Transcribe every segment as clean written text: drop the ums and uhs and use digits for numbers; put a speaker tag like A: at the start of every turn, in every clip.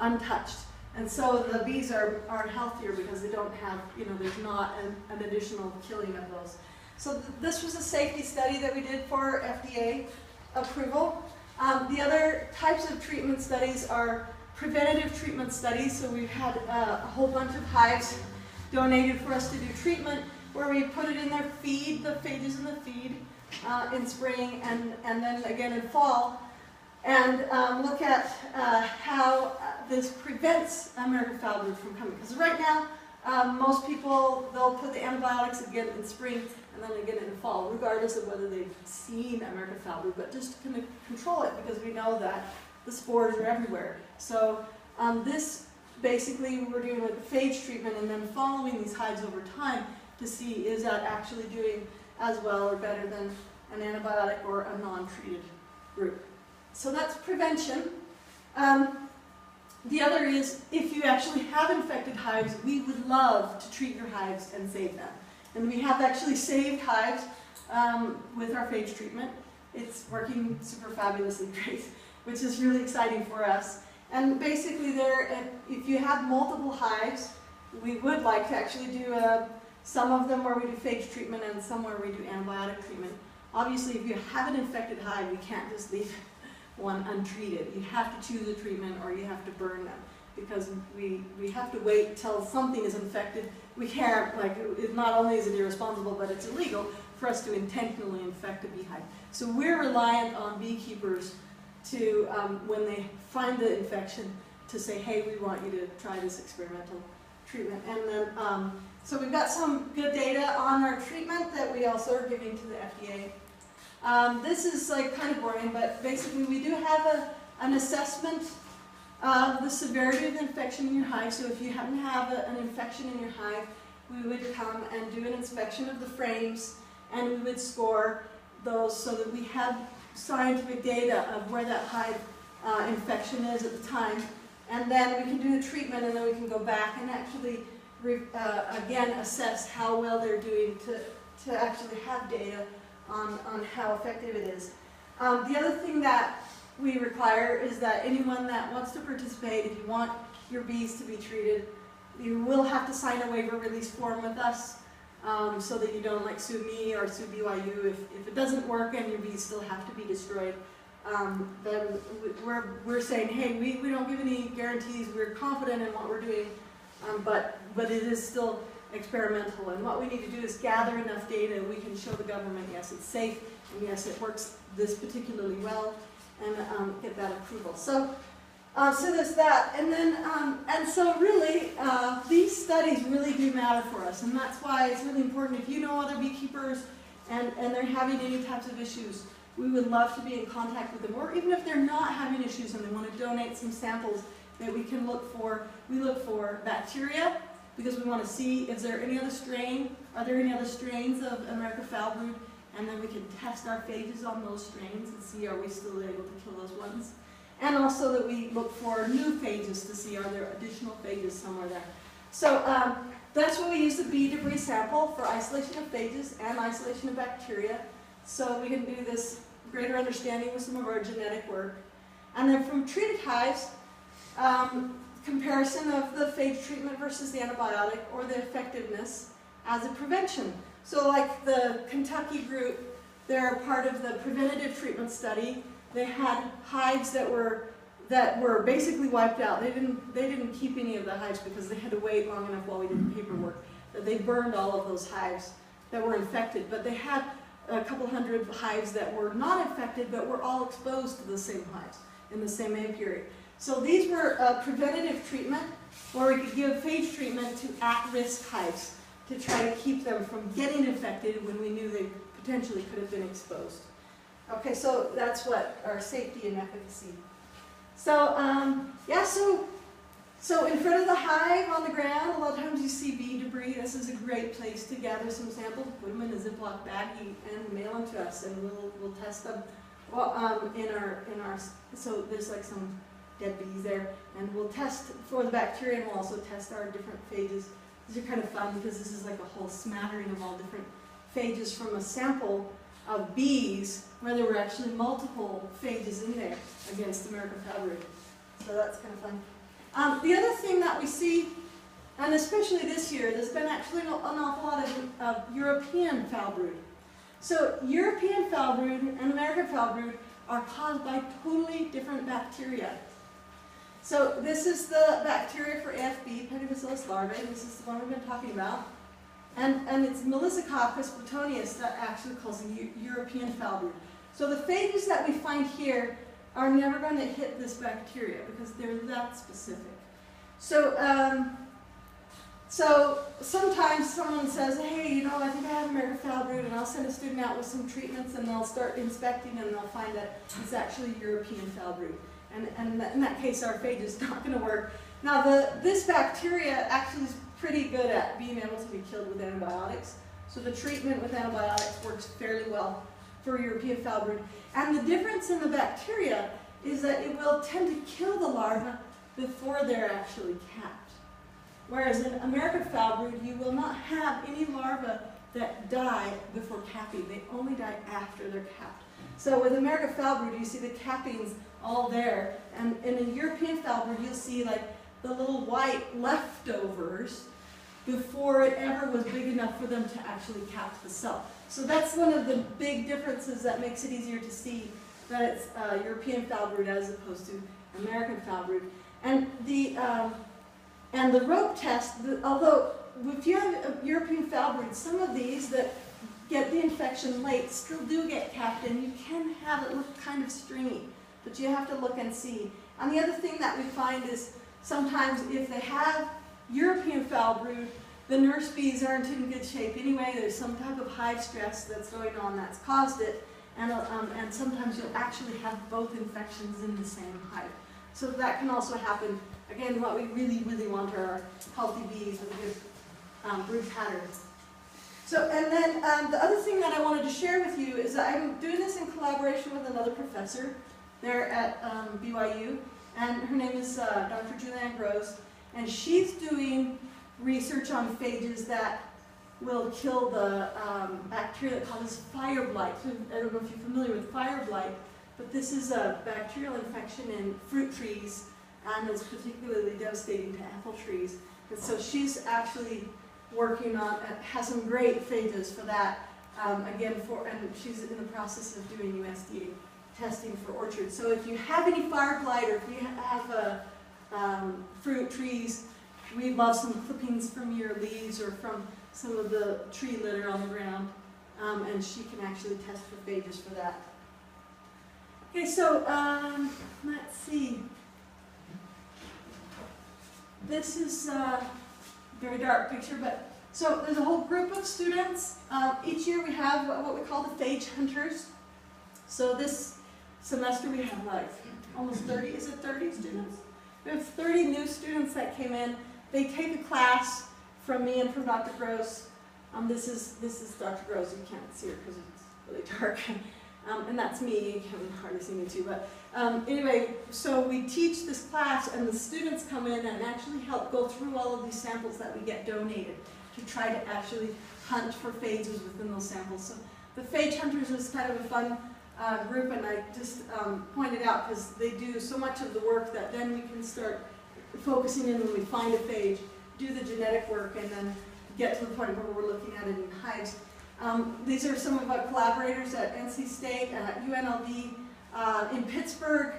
A: untouched. And so the bees are healthier because they don't have, there's not an additional killing of those. So this was a safety study that we did for FDA approval. The other types of treatment studies are preventative treatment studies. So we've had a whole bunch of hives donated for us to do treatment, where we put it in their feed, the phages in the feed, in spring and then again in fall, and look at how this prevents American foul brood from coming. Because right now, most people, they'll put the antibiotics again in spring and then again in the fall, regardless of whether they've seen American foul brood, but just to kind of control it, because we know that the spores are everywhere. So this basically we're doing with the phage treatment and then following these hives over time to see is that actually doing as well or better than an antibiotic or a non-treated group. So that's prevention. The other is, if you actually have infected hives, we would love to treat your hives and save them. And we have actually saved hives with our phage treatment. It's working super fabulously great, which is really exciting for us. And basically if you have multiple hives, we would like to actually do some of them where we do phage treatment and some where we do antibiotic treatment. Obviously, if you have an infected hive, we can't just leave one untreated. You have to choose a treatment or you have to burn them, because we have to wait till something is infected. We can't, not only is it irresponsible, but it's illegal for us to intentionally infect a beehive. So we're reliant on beekeepers to, when they find the infection, to say, hey, we want you to try this experimental treatment. And then, so we've got some good data on our treatment that we also are giving to the FDA. This is kind of boring, but basically we do have an assessment of the severity of the infection in your hive. So if you happen to have an infection in your hive, we would come and do an inspection of the frames, and we would score those so that we have scientific data of where that hive infection is at the time. And then we can do the treatment, and then we can go back and actually again assess how well they're doing to actually have data on how effective it is. The other thing that we require is that anyone that wants to participate, if you want your bees to be treated, you will have to sign a waiver release form with us, so that you don't sue me or sue BYU if it doesn't work and your bees still have to be destroyed. Then we're saying, hey, we don't give any guarantees. We're confident in what we're doing, but it is still experimental. And what we need to do is gather enough data we can show the government, yes, it's safe, and yes, it works this particularly well, and get that approval. So there's that. And then, and so really, these studies really do matter for us, and that's why it's really important. If you know other beekeepers and they're having any types of issues, we would love to be in contact with them, or even if they're not having issues and they want to donate some samples that we can look for. We look for bacteria, because we want to see, is there any other strain, are there any other strains of American foul brood, and then we can test our phages on those strains and see, are we still able to kill those ones. And also that we look for new phages to see, are there additional phages somewhere there. So that's what we use the bee debris sample for isolation of phages and isolation of bacteria. So we can do this greater understanding with some of our genetic work. And then from treated hives, comparison of the phage treatment versus the antibiotic, or the effectiveness as a prevention. So like the Kentucky group, they're part of the preventative treatment study. They had hives that were basically wiped out. They didn't keep any of the hives because they had to wait long enough while we did the paperwork. They burned all of those hives that were infected, but they had a couple hundred hives that were not infected, but were all exposed to the same hives in the same period. So these were preventative treatment, where we could give phage treatment to at-risk hives to try to keep them from getting infected when we knew they potentially could have been exposed. Okay, so that's what our safety and efficacy. So yeah, so in front of the hive on the ground, a lot of times you see bee debris. This is a great place to gather some samples, put them in a Ziploc bag, and mail them to us, and we'll test them. Well, so there's some dead bees there, and we'll test for the bacteria, and we'll also test our different phages. These are kind of fun because this is like a whole smattering of all different phages from a sample of bees where there were actually multiple phages in there against American foul brood. So that's kind of fun. The other thing that we see, and especially this year, there's been actually an awful lot of European foul brood. So European foul brood and American foul brood are caused by totally different bacteria. So this is the bacteria for AFB, Pedibacillus larvae. This is the one we've been talking about. And it's Melissococcus plutonius that actually causes European foul brood. So the phages that we find here are never going to hit this bacteria because they're that specific. So, so sometimes someone says, hey, you know, I think I have American foul brood, and I'll send a student out with some treatments, and they'll start inspecting, and they'll find that it's actually European foul brood. And in that case, our phage is not going to work. Now, this bacteria actually is pretty good at being able to be killed with antibiotics. So the treatment with antibiotics works fairly well for European foul brood. And the difference in the bacteria is that it will tend to kill the larvae before they're actually capped. Whereas in American foul brood, you will not have any larvae that die before capping. They only die after they're capped. So with American foul brood, you see the cappings all there. And in a European foul brood, you'll see like the little white leftovers before it ever was big enough for them to actually cap the cell. So that's one of the big differences that makes it easier to see that it's European foul brood as opposed to American foul brood. And the rope test, although if you have a European foul brood, some of these that get the infection late still do get capped, and you can have it look kind of stringy, but you have to look and see. And the other thing that we find is sometimes if they have European foul brood, the nurse bees aren't in good shape anyway. There's some type of hive stress that's going on that's caused it, and sometimes you'll actually have both infections in the same hive. So that can also happen. Again, what we really, really want are healthy bees with good brood patterns. So, and then the other thing that I wanted to share with you is that I'm doing this in collaboration with another professor there at BYU, and her name is Dr. Julianne Gross, and she's doing research on phages that will kill the bacteria that causes fire blight. So I don't know if you're familiar with fire blight, but this is a bacterial infection in fruit trees, and it's particularly devastating to apple trees. And so she's actually working on, has some great phages for that, again, and she's in the process of doing USDA testing for orchards. So if you have any fire blight, or if you have fruit trees, we'd love some clippings from your leaves or from some of the tree litter on the ground, and she can actually test for phages for that. Okay, so let's see. This is a very dark picture, but so there's a whole group of students. Each year we have what we call the phage hunters. So this semester we have like almost 30, is it 30 students? We have 30 new students that came in. They take a class from me and from Dr. Gross. This is Dr. Gross. You can't see her because it's really dark. And that's me. You can hardly see me too. But anyway, so we teach this class, and the students come in and actually help go through all of these samples that we get donated to try to actually hunt for phages within those samples. So the phage hunters is kind of a fun group, and I just pointed out because they do so much of the work that then we can start focusing in when we find a phage, do the genetic work, and then get to the point where we're looking at it in hives. These are some of our collaborators at NC State, at UNLV, in Pittsburgh,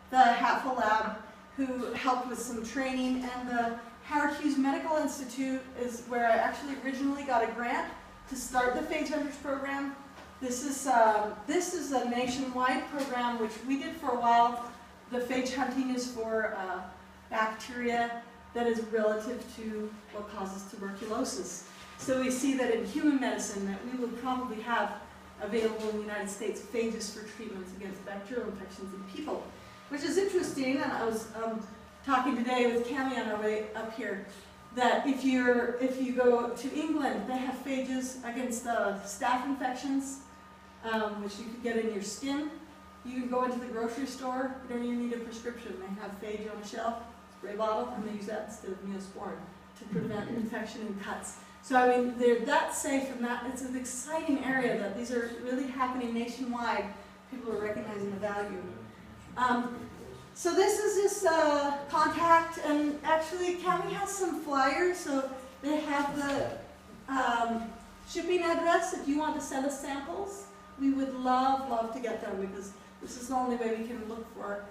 A: the Hatfield Lab, who helped with some training, and the Howard Hughes Medical Institute is where I actually originally got a grant to start the Phage Hunters program. This is a nationwide program, which we did for a while. The phage hunting is for bacteria that is relative to what causes tuberculosis. So we see that in human medicine that we will probably have available in the United States phages for treatments against bacterial infections in people, which is interesting. And I was talking today with Cami on our way up here that if you go to England, they have phages against staph infections, which you could get in your skin. You can go into the grocery store, you don't even need a prescription. They have phage on a shelf, spray bottle, and they use that instead of Neosporin to prevent infection in cuts. So I mean, they're that safe, and that it's an exciting area that these are really happening nationwide. People are recognizing the value. So this is just contact, and actually Cami has some flyers, so they have the shipping address if you want to send us samples. We would love to get them, because this is the only way we can look for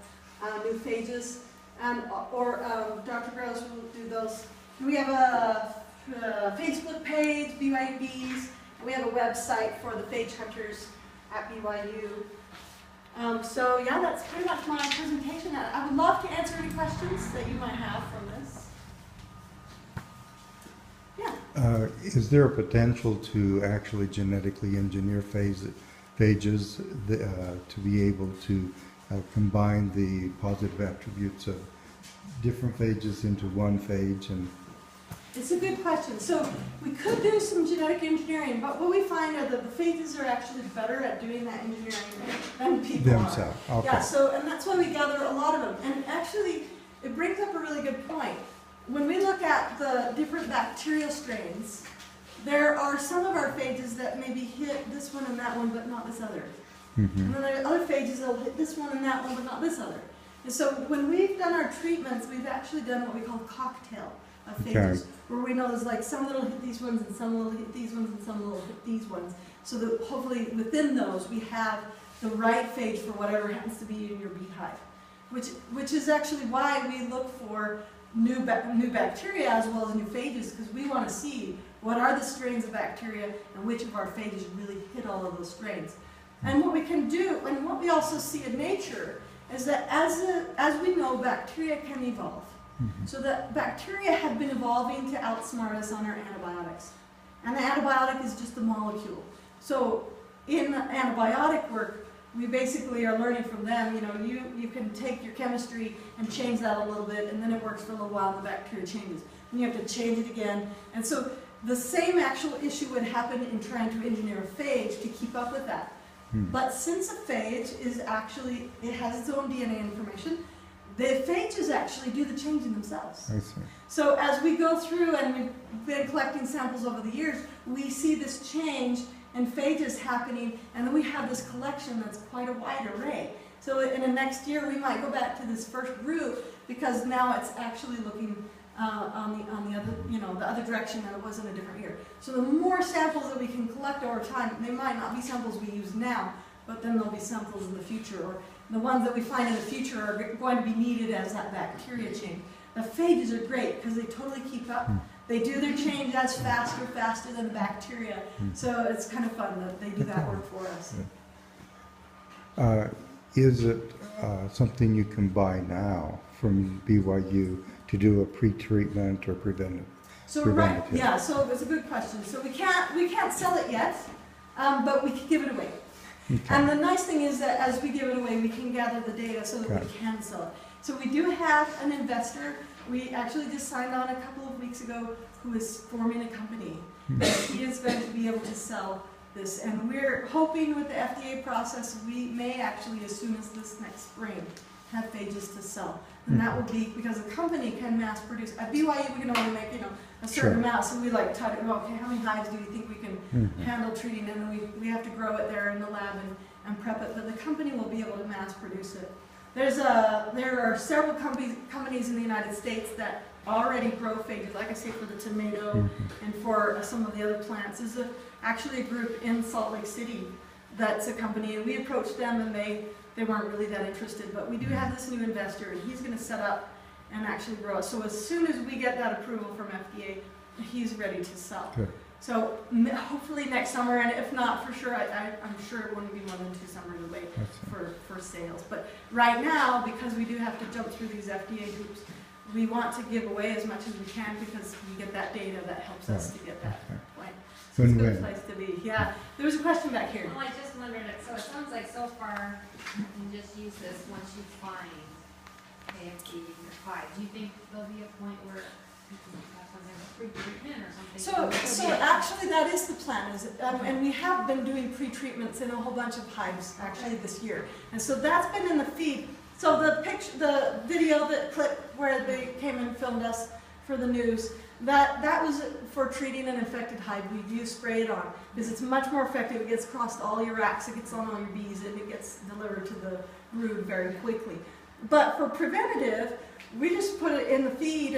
A: new phages. And, or Dr. Gross will do those. We have a Facebook page, BYUBs. We have a website for the phage hunters at BYU. So yeah, that's pretty much my presentation. I would love to answer any questions that you might have from this. Yeah.
B: Is there a potential to actually genetically engineer phages to be able to combine the positive attributes of different phages into one phage? And
A: it's a good question. So we could do some genetic engineering, but what we find are that the phages are actually better at doing that engineering than people
B: themselves.
A: are.
B: Okay.
A: Yeah, so, and that's why we gather a lot of them. And actually, it brings up a really good point. When we look at the different bacterial strains, there are some of our phages that maybe hit this one and that one, but not this other.
B: Mm-hmm.
A: And then there are other phages that will hit this one and that one, but not this other. And so when we've done our treatments, we've actually done what we call cocktail of phages, where we know there's like some that'll hit these ones and some will hit these ones and some will hit these ones. So that hopefully within those we have the right phage for whatever happens to be in your beehive, which is actually why we look for new bacteria as well as new phages, because we want to see what are the strains of bacteria and which of our phages really hit all of those strains. And what we can do, and what we also see in nature, is that as we know, bacteria can evolve.
B: Mm-hmm.
A: So that bacteria have been evolving to outsmart us on our antibiotics. And the antibiotic is just a molecule. So in antibiotic work, we basically are learning from them. You know, you can take your chemistry and change that a little bit, and then it works for a little while and the bacteria changes. And you have to change it again. And so the same actual issue would happen in trying to engineer a phage to keep up with that. But since a phage is actually, it has its own DNA information, the phages actually do the changing themselves.
B: I see.
A: So as we go through, and we've been collecting samples over the years, we see this change in phages happening, and then we have this collection that's quite a wide array. So in the next year, we might go back to this first group, because now it's actually looking on the other, you know, the other direction than it was in a different year. So the more samples that we can collect over time, they might not be samples we use now, but then there'll be samples in the future, or the ones that we find in the future are going to be needed as that bacteria change. The phages are great because they totally keep up. They do their change as faster than the bacteria. So it's kind of fun that they do that work for us.
B: Is it something you can buy now from BYU to do a pre-treatment or preventative?
A: So right, yeah. So it's a good question. So we can't sell it yet, but we can give it away.
B: Okay.
A: And the nice thing is that as we give it away, we can gather the data so that we can sell it. So we do have an investor. We actually just signed on a couple of weeks ago who is forming a company. He is going to be able to sell this, and we're hoping with the FDA process, we may actually, as soon as this next spring, have phages to sell. And that will be because the company can mass produce. At BYU, we can only make, you know, a certain amount, so we like try to go, okay, how many hives do we think we can handle treating? And then we have to grow it there in the lab and prep it, but the company will be able to mass produce it. There are several companies in the United States that already grow phages, like I say, for the tomato and for some of the other plants. There's actually a group in Salt Lake City that's a company, and we approached them, and they weren't really that interested, but we do have this new investor, and he's going to set up and actually grow it. So as soon as we get that approval from FDA, he's ready to sell.
B: Good.
A: So hopefully next summer, and if not, for sure, I'm sure it wouldn't be more than 2 summers away for sales. But right now, because we do have to jump through these FDA hoops, we want to give away as much as we can because we get that data that helps us to get that point. So it's a good place to be. Yeah. There was a question back here.
C: Well, I just wondered, so it sounds like so far you can just use this once you find AFD in your hive. Do you think there'll be a point where you can have something like pre-treatment or something?
A: So actually that is the plan, and we have been doing pre-treatments in a whole bunch of hives actually this year. And so that's been in the feed. So the video, that clip where they came and filmed us for the news, that was for treating an infected hive. We do spray it on because it's much more effective. It gets across all your racks, it gets on all your bees, and it gets delivered to the brood very quickly. But for preventative, we just put it in the feed